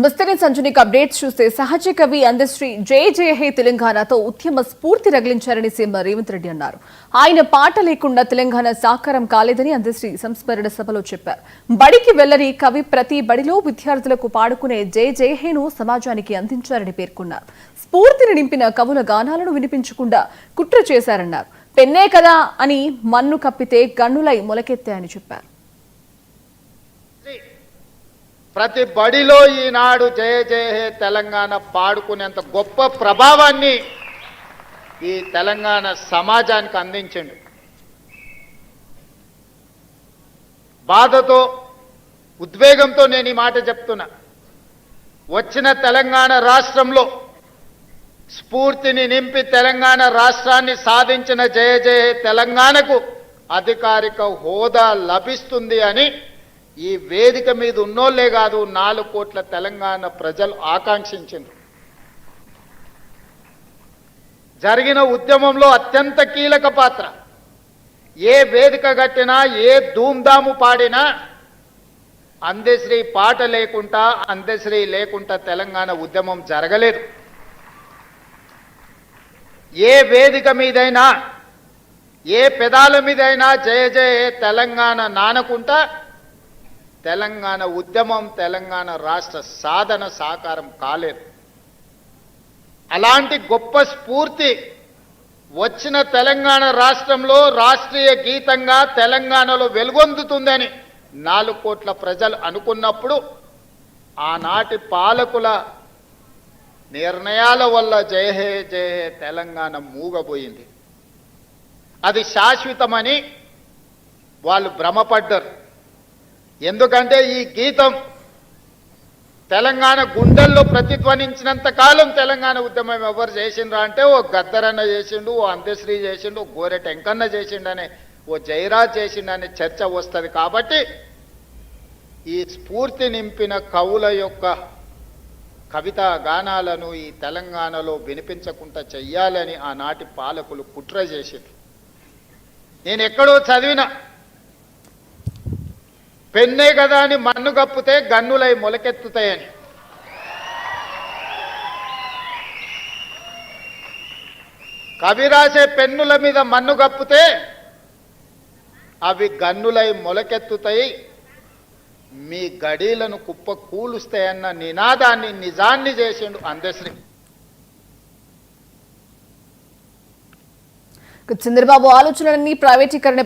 ముస్తని సంజునికి updates చూస్తే సహజ కవి అందశ్రీ జై జయ హే తెలంగాణతో ఉద్యమ స్ఫూర్తి రగిలించారని సీఎం రేవంత్ రెడ్డి అన్నారు. ఆయన పాట లేకుండా తెలంగాణ సాకారం కాలేదని అందశ్రీ సంస్మరణ సభలో చెప్పారు. బడికి వెళ్లని కవి ప్రతి బడిలో విద్యార్థులకు పాడుకునే జై జయ హేను సమాజానికి అందించారని పేర్కొన్నారు. స్ఫూర్తిని నింపిన కవుల గానాలను వినిపించకుండా కుట్ర చేశారన్నారు. పెన్నే కదా అని మన్ను కప్పితే గన్నులై మొలకెత్తాయని చెప్పారు. ప్రతి బడిలో ఈనాడు జయ జయ హే తెలంగాణ పాడుకునేంత గొప్ప ప్రభావాన్ని ఈ తెలంగాణ సమాజానికి అందించండు. బాధతో ఉద్వేగంతో నేను ఈ మాట చెప్తున్నా. వచ్చిన తెలంగాణ రాష్ట్రంలో స్ఫూర్తిని నింపి తెలంగాణ రాష్ట్రాన్ని సాధించిన జయ జయ హే తెలంగాణకు అధికారిక హోదా లభిస్తుంది అని ఈ వేదిక మీద ఉన్నోళ్లే కాదు 4 కోట్ల తెలంగాణ ప్రజలు ఆకాంక్షించారు. జరిగిన ఉద్యమంలో అత్యంత కీలక పాత్ర. ఏ వేదిక కట్టినా ఏ ధూమ్ధాము పాడినా అందశ్రీ పాట లేకుండా అందశ్రీ లేకుండా తెలంగాణ ఉద్యమం జరగలేదు. ఏ వేదిక మీదైనా ఏ పెదాల మీదైనా జయ జయ తెలంగాణ నానకుంటా తెలంగాణ ఉద్యమం తెలంగాణ రాష్ట్ర సాధన సాకారం కాలేదు. అలాంటి గొప్ప స్ఫూర్తి వచ్చిన తెలంగాణ రాష్ట్రంలో రాష్ట్రీయ గీతంగా తెలంగాణలో వెలుగొందుతుందని 4 కోట్ల ప్రజలు అనుకున్నప్పుడు ఆనాటి పాలకుల నిర్ణయాల వల్ల జయ హే జయ హే తెలంగాణ మూగబోయింది. అది శాశ్వతమని వాళ్ళు భ్రమపడ్డారు. ఎందుకంటే ఈ గీతం తెలంగాణ గుండెల్లో ప్రతిధ్వనించినంత కాలం తెలంగాణ ఉద్యమం ఎవరు చేసిండ్రా అంటే ఓ గద్దరన్న చేసిండు, ఓ అందశ్రీ చేసిండు, ఓ గోరె టెంకన్న చేసిండనే, ఓ జయరాజ్ చేసిండనే చర్చ వస్తుంది. కాబట్టి ఈ స్ఫూర్తి నింపిన కవుల యొక్క కవితా గానాలను ఈ తెలంగాణలో వినిపించకుండా చెయ్యాలని ఆనాటి పాలకులు కుట్ర చేసిండ్రు. నేను ఎక్కడో చదివిన పెన్నే కదా అని మన్ను కప్పితే గన్నులై మొలకెత్తుతాయని. కవి రాసే పెన్నుల మీద మన్ను కప్పితే అవి గన్నులై మొలకెత్తుతాయి, మీ గడీలను కుప్ప కూలుస్తాయన్న నినాదాన్ని నిజాన్ని చేసిండు అందశ్రీ. చంద్రబాబు ఆలోచనలన్నీ ప్రైవేటీకరణ